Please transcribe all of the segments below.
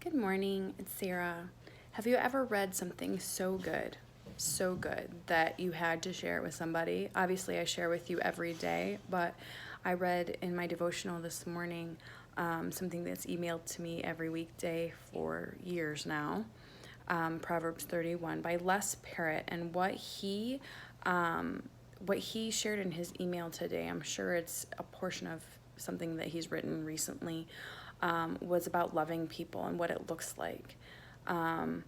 Good morning, it's Sarah. Have you ever read something so good that you had to share it with somebody? Obviously, I share with you every day, but I read in my devotional this morning something that's emailed to me every weekday for years now. Proverbs 31 by Les Parrott, and what he shared in his email today, I'm sure it's a portion of something that he's written recently, was about loving people and what it looks like. And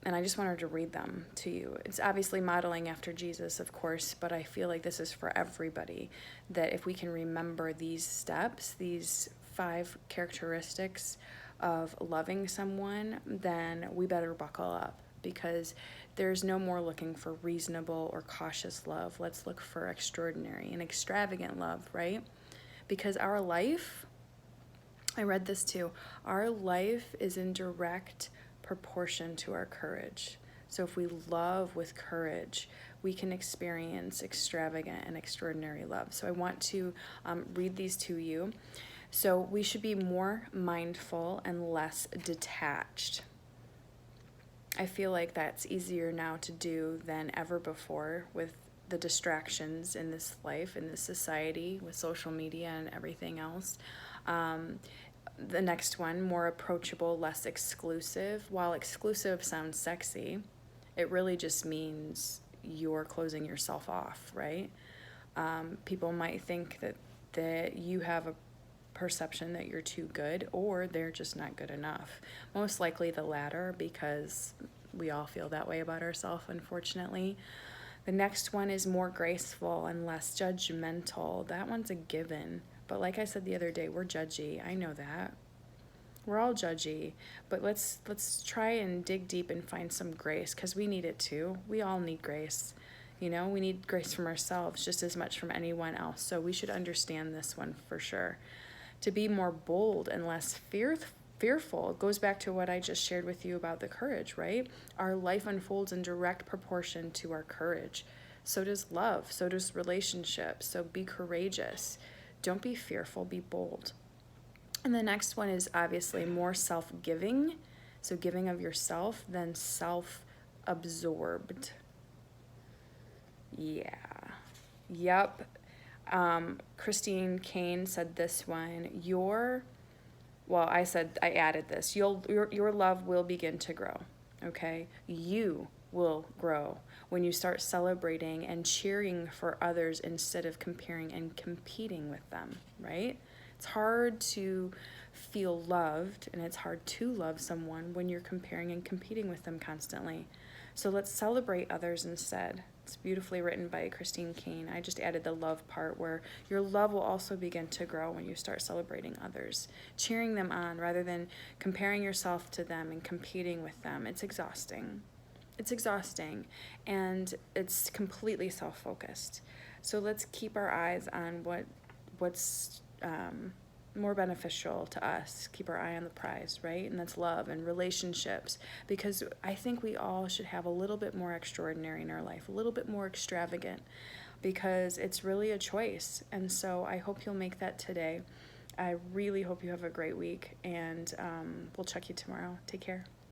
I just wanted to read them to you. It's obviously modeling after Jesus, of course, but I feel like this is for everybody, that if we can remember these steps, these 5 characteristics of loving someone, then we better buckle up, because there's no more looking for reasonable or cautious love. Let's look for extraordinary and extravagant love, right? Because our life, I read this too, our life is in direct proportion to our courage. So if we love with courage, we can experience extravagant and extraordinary love. So I want to read these to you. So we should be more mindful and less detached. I feel like that's easier now to do than ever before with the distractions in this life, in this society, with social media and everything else. The next one, more approachable, less exclusive. While exclusive sounds sexy, it really just means you're closing yourself off, right? People might think that you have a perception that you're too good, or they're just not good enough. Most likely the latter, because we all feel that way about ourselves, unfortunately. The next one is more graceful and less judgmental. That one's a given. But like I said the other day, we're judgy. I know that. We're all judgy, but let's try and dig deep and find some grace, because we need it too. We all need grace. You know, we need grace from ourselves just as much from anyone else. So we should understand this one for sure. To be more bold and less fearful. It goes back to what I just shared with you about the courage, right? Our life unfolds in direct proportion to our courage. So does love, so does relationships. So be courageous. Don't be fearful, be bold. And the next one is obviously more self-giving. So giving of yourself than self-absorbed. Yeah. Yep. Christine Kane said this one. I added this. Your love will begin to grow. Okay? You will grow when you start celebrating and cheering for others instead of comparing and competing with them, right? It's hard to feel loved, and it's hard to love someone when you're comparing and competing with them constantly. So let's celebrate others instead. It's beautifully written by Christine Kane. I just added the love part, where your love will also begin to grow when you start celebrating others, cheering them on rather than comparing yourself to them and competing with them. It's exhausting. It's exhausting, and it's completely self-focused. So let's keep our eyes on what's more beneficial to us. Keep our eye on the prize, right? And that's love and relationships, because I think we all should have a little bit more extraordinary in our life, a little bit more extravagant, because it's really a choice. And so I hope you'll make that today. I really hope you have a great week, and we'll check you tomorrow. Take care.